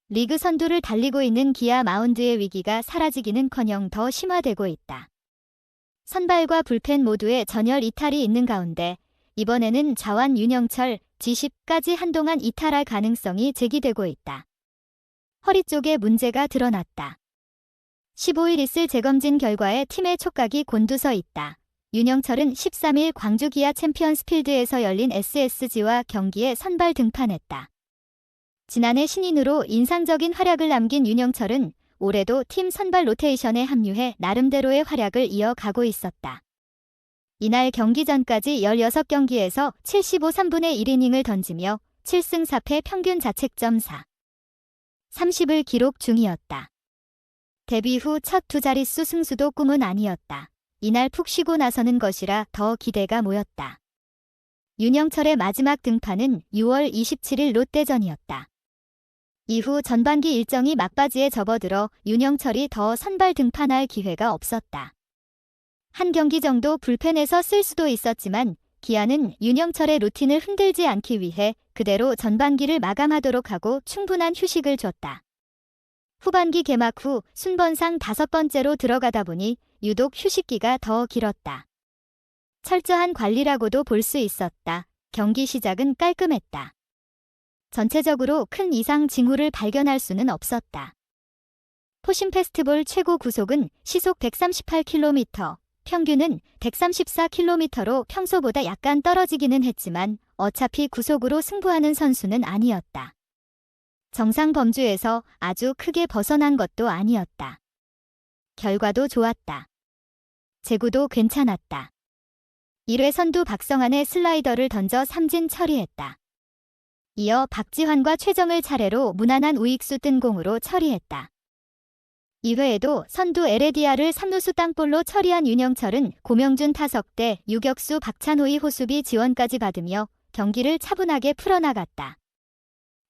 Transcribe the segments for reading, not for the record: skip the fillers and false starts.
리그 선두를 달리고 있는 기아 마운드의 위기가 사라지기는커녕 더 심화되고 있다. 선발과 불펜 모두에 전열 이탈이 있는 가운데 이번에는 자완 윤영철, G10까지 한동안 이탈할 가능성이 제기되고 있다. 허리 쪽에 문제가 드러났다. 15일 있을 재검진 결과에 팀의 촉각이 곤두서 있다. 윤영철은 13일 광주 기아 챔피언스필드에서 열린 SSG와 경기에 선발 등판했다. 지난해 신인으로 인상적인 활약을 남긴 윤영철은 올해도 팀 선발 로테이션에 합류해 나름대로의 활약을 이어가고 있었다. 이날 경기 전까지 16경기에서 75 3분의 1이닝을 던지며 7승 4패 평균 자책점 4.30을 기록 중이었다. 데뷔 후 첫 두 자릿수 승수도 꿈은 아니었다. 이날 푹 쉬고 나서는 것이라 더 기대가 모였다. 윤영철의 마지막 등판은 6월 27일 롯데전이었다. 이후 전반기 일정이 막바지에 접어들어 윤영철이 더 선발 등판할 기회가 없었다. 한 경기 정도 불펜에서 쓸 수도 있었지만 기아는 윤영철의 루틴을 흔들지 않기 위해 그대로 전반기를 마감하도록 하고 충분한 휴식을 줬다. 후반기 개막 후 순번상 5번째로 들어가다 보니 유독 휴식기가 더 길었다. 철저한 관리라고도 볼 수 있었다. 경기 시작은 깔끔했다. 전체적으로 큰 이상 징후를 발견할 수는 없었다. 포심 페스티벌 최고 구속은 시속 138km, 평균은 134km로 평소보다 약간 떨어지기는 했지만 어차피 구속으로 승부하는 선수는 아니었다. 정상 범주에서 아주 크게 벗어난 것도 아니었다. 결과도 좋았다. 제구도 괜찮았다. 1회 선두 박성환의 슬라이더를 던져 삼진 처리했다. 이어 박지환과 최정을 차례로 무난한 우익수 뜬 공으로 처리했다. 2회에도 선두 에레디아를 3루수 땅볼로 처리한 윤영철은 고명준 타석 때 유격수 박찬호의 호수비 지원까지 받으며 경기를 차분하게 풀어나갔다.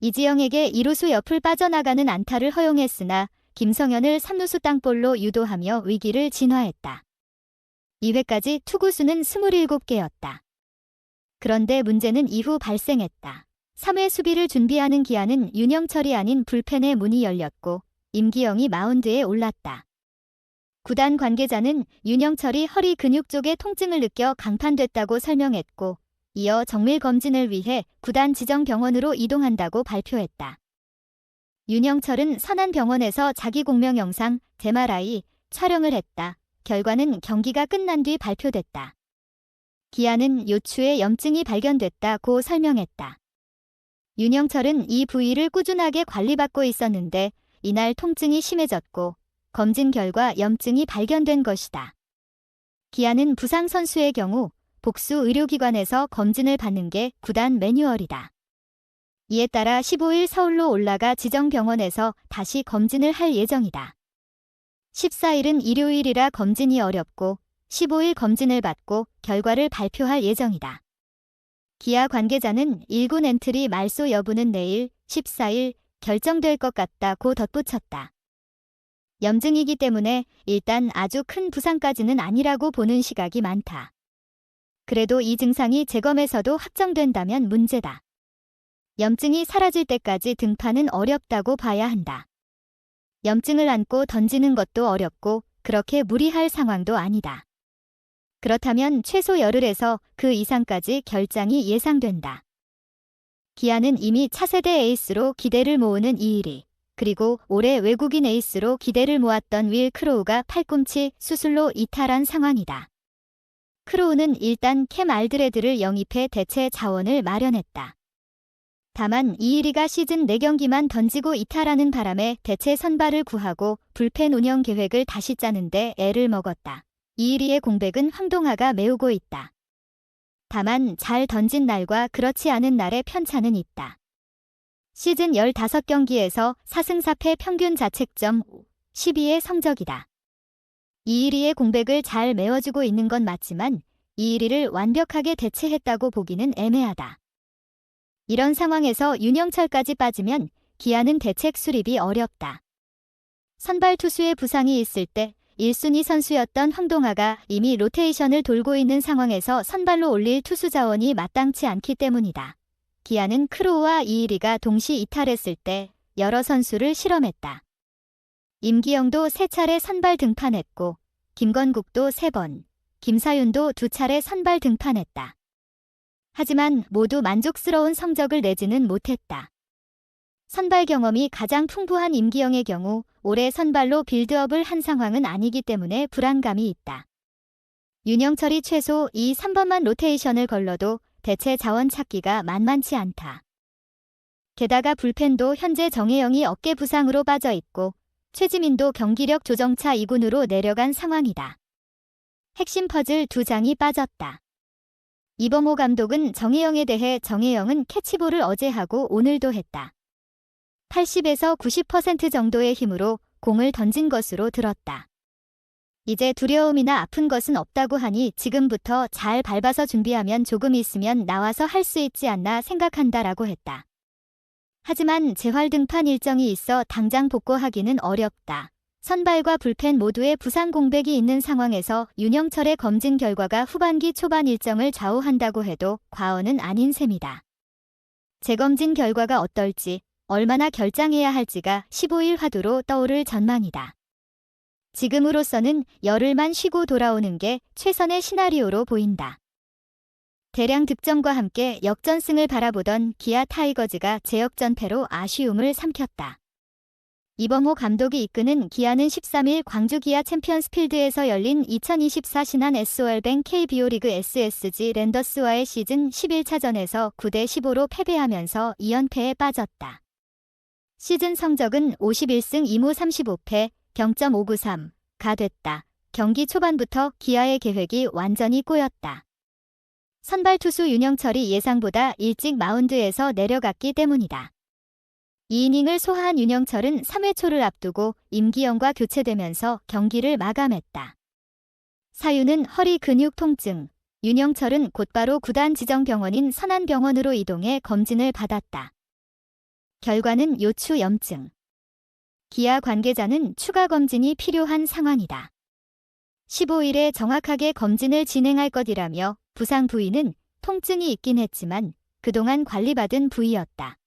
이지영에게 2루수 옆을 빠져나가는 안타를 허용했으나 김성현을 3루수 땅볼로 유도하며 위기를 진화했다. 2회까지 투구수는 27개였다. 그런데 문제는 이후 발생했다. 3회 수비를 준비하는 기아는 윤영철이 아닌 불펜의 문이 열렸고 임기영이 마운드에 올랐다. 구단 관계자는 윤영철이 허리 근육 쪽에 통증을 느껴 강판됐다고 설명했고 이어 정밀 검진을 위해 구단 지정 병원으로 이동한다고 발표했다. 윤영철은 선안병원에서 자기 공명 영상 MRI 촬영을 했다. 결과는 경기가 끝난 뒤 발표됐다. 기아는 요추에 염증이 발견됐다고 설명했다. 윤영철은 이 부위를 꾸준하게 관리받고 있었는데 이날 통증이 심해졌고 검진 결과 염증이 발견된 것이다. 기아는 부상 선수의 경우 복수 의료기관에서 검진을 받는 게 구단 매뉴얼이다. 이에 따라 15일 서울로 올라가 지정병원에서 다시 검진을 할 예정이다. 14일은 일요일이라 검진이 어렵고 15일 검진을 받고 결과를 발표할 예정이다. 기아 관계자는 1군 엔트리 말소 여부는 내일 14일 결정될 것 같다고 덧붙였다. 염증이기 때문에 일단 아주 큰 부상까지는 아니라고 보는 시각이 많다. 그래도 이 증상이 재검에서도 확정된다면 문제다. 염증이 사라질 때까지 등판은 어렵다고 봐야 한다. 염증을 안고 던지는 것도 어렵고 그렇게 무리할 상황도 아니다. 그렇다면 최소 열흘에서 그 이상까지 결장이 예상된다. 기아는 이미 차세대 에이스로 기대를 모으는 이일이, 그리고 올해 외국인 에이스로 기대를 모았던 윌 크로우가 팔꿈치 수술로 이탈한 상황이다. 크로우는 일단 캠 알드레드를 영입해 대체 자원을 마련했다. 다만 이일이가 시즌 4경기만 던지고 이탈하는 바람에 대체 선발을 구하고 불펜 운영 계획을 다시 짜는데 애를 먹었다. 이일이의 공백은 황동하가 메우고 있다. 다만 잘 던진 날과 그렇지 않은 날의 편차는 있다. 시즌 15경기에서 4승 4패 평균 자책점 12의 성적이다. 이일이의 공백을 잘 메워주고 있는 건 맞지만 이일이를 완벽하게 대체했다고 보기는 애매하다. 이런 상황에서 윤영철까지 빠지면 기아는 대책 수립이 어렵다. 선발 투수의 부상이 있을 때 1순위 선수였던 황동하가 이미 로테이션을 돌고 있는 상황에서 선발로 올릴 투수 자원이 마땅치 않기 때문이다. 기아는 크로우와 이일이가 동시 이탈했을 때 여러 선수를 실험했다. 임기영도 3차례 선발 등판했고 김건국도 3번, 김사윤도 2차례 선발 등판했다. 하지만 모두 만족스러운 성적을 내지는 못했다. 선발 경험이 가장 풍부한 임기영의 경우 올해 선발로 빌드업을 한 상황은 아니기 때문에 불안감이 있다. 윤영철이 최소 2, 3번만 로테이션을 걸러도 대체 자원 찾기가 만만치 않다. 게다가 불펜도 현재 정혜영이 어깨 부상으로 빠져 있고 최지민도 경기력 조정차 2군으로 내려간 상황이다. 핵심 퍼즐 2장이 빠졌다. 이범호 감독은 정혜영에 대해 정혜영은 캐치볼을 어제 하고 오늘도 했다. 80에서 90% 정도의 힘으로 공을 던진 것으로 들었다. 이제 두려움이나 아픈 것은 없다고 하니 지금부터 잘 밟아서 준비하면 조금 있으면 나와서 할 수 있지 않나 생각한다라고 했다. 하지만 재활 등판 일정이 있어 당장 복구하기는 어렵다. 선발과 불펜 모두의 부상 공백이 있는 상황에서 윤영철의 검진 결과가 후반기 초반 일정을 좌우한다고 해도 과언은 아닌 셈이다. 재검진 결과가 어떨지, 얼마나 결장해야 할지가 15일 화두로 떠오를 전망이다. 지금으로서는 열흘만 쉬고 돌아오는 게 최선의 시나리오로 보인다. 대량 득점과 함께 역전승을 바라보던 기아 타이거즈가 제역전패로 아쉬움을 삼켰다. 이범호 감독이 이끄는 기아는 13일 광주 기아 챔피언스필드에서 열린 2024 신한 SOL뱅 KBO 리그 SSG 랜더스와의 시즌 11차전에서 9대15로 패배하면서 2연패에 빠졌다. 시즌 성적은 51승 2무 35패, 경점 593가 됐다. 경기 초반부터 기아의 계획이 완전히 꼬였다. 선발 투수 윤영철이 예상보다 일찍 마운드에서 내려갔기 때문이다. 2이닝을 소화한 윤영철은 3회 초를 앞두고 임기영과 교체되면서 경기를 마감했다. 사유는 허리 근육 통증, 윤영철은 곧바로 구단 지정 병원인 선안병원으로 이동해 검진을 받았다. 결과는 요추염증. 기아 관계자는 추가 검진이 필요한 상황이다. 15일에 정확하게 검진을 진행할 것이라며 부상 부위는 통증이 있긴 했지만 그동안 관리받은 부위였다.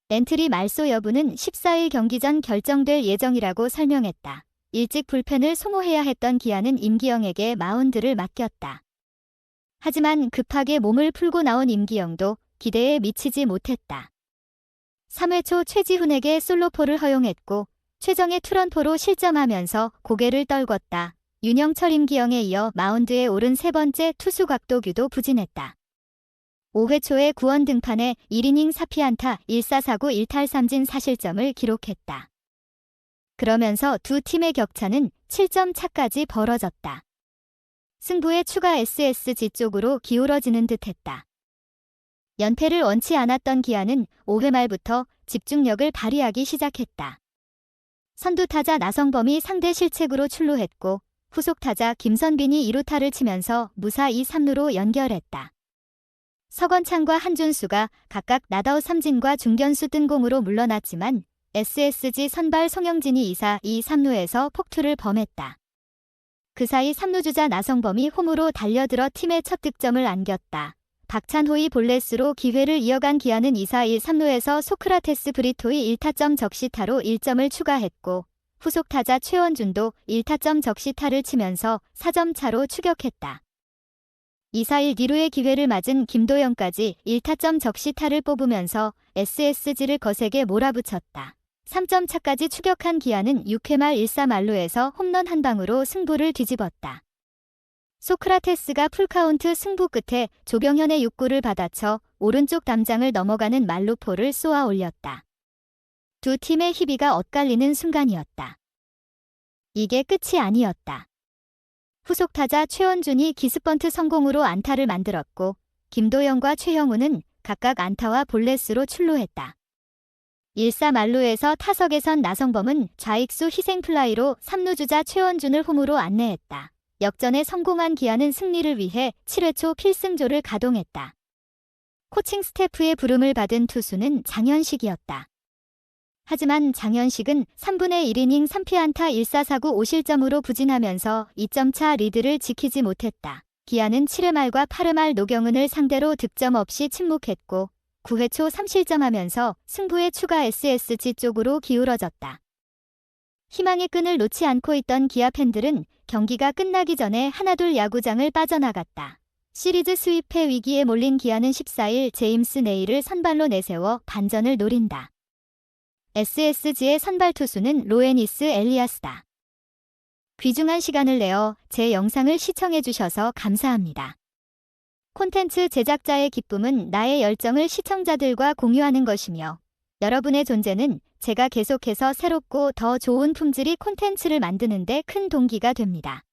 엔트리 말소 여부는 14일 경기 전 결정될 예정이라고 설명했다. 일찍 불펜을 소모해야 했던 기아는 임기영에게 마운드를 맡겼다. 하지만 급하게 몸을 풀고 나온 임기영도 기대에 미치지 못했다. 3회 초 최지훈에게 솔로포를 허용했고 최정의 투런포로 실점하면서 고개를 떨궜다. 윤영철 임기영에 이어 마운드에 오른 세 번째 투수 곽도규도 부진했다. 5회 초에 구원 등판에 1이닝 4피안타 1사사구 1탈3진 4실점을 기록했다. 그러면서 두 팀의 격차는 7점 차까지 벌어졌다. 승부의 추가 SSG 쪽으로 기울어지는 듯했다. 연패를 원치 않았던 기아는 5회 말부터 집중력을 발휘하기 시작했다. 선두타자 나성범이 상대 실책으로 출루했고 후속타자 김선빈이 2루타를 치면서 무사 2, 3루로 연결했다. 서건창과 한준수가 각각 나다웃 삼진과 중견수 뜬공으로 물러났지만 SSG 선발 송영진이 2사 2, 3루에서 폭투를 범했다. 그 사이 3루주자 나성범이 홈으로 달려들어 팀의 첫 득점을 안겼다. 박찬호의 볼넷으로 기회를 이어간 기아는 2사 1, 3루에서 소크라테스 브리토의 1타점 적시타로 1점을 추가했고 후속타자 최원준도 1타점 적시타를 치면서 4점 차로 추격했다. 2사 1, 2루의 기회를 맞은 김도영까지 1타점 적시타를 뽑으면서 SSG를 거세게 몰아붙였다. 3점 차까지 추격한 기아는 6회 말 1사 만루에서 홈런 한 방으로 승부를 뒤집었다. 소크라테스가 풀카운트 승부 끝에 조병현의 6구를 받아쳐 오른쪽 담장을 넘어가는 만루포를 쏘아 올렸다. 두 팀의 희비가 엇갈리는 순간이었다. 이게 끝이 아니었다. 후속타자 최원준이 기습번트 성공으로 안타를 만들었고 김도영과 최형우는 각각 안타와 볼넷으로 출루했다. 1사 만루에서 타석에 선 나성범은 좌익수 희생플라이로 3루주자 최원준을 홈으로 안내했다. 역전에 성공한 기아는 승리를 위해 7회 초 필승조를 가동했다. 코칭 스태프의 부름을 받은 투수는 장현식이었다. 하지만 장현식은 3분의 1이닝 3피안타 1사사구 5실점으로 부진하면서 2점차 리드를 지키지 못했다. 기아는 7회 말과 8회 말 노경은을 상대로 득점 없이 침묵했고 9회 초 3실점하면서 승부의 추가 SSG 쪽으로 기울어졌다. 희망의 끈을 놓지 않고 있던 기아 팬들은 경기가 끝나기 전에 하나둘 야구장을 빠져나갔다. 시리즈 수입회 위기에 몰린 기아는 14일 제임스 네일을 선발로 내세워 반전을 노린다. SSG의 선발 투수는 로에니스 엘리아스다. 귀중한 시간을 내어 제 영상을 시청해주셔서 감사합니다. 콘텐츠 제작자의 기쁨은 나의 열정을 시청자들과 공유하는 것이며 여러분의 존재는 제가 계속해서 새롭고 더 좋은 품질의 콘텐츠를 만드는 데 큰 동기가 됩니다.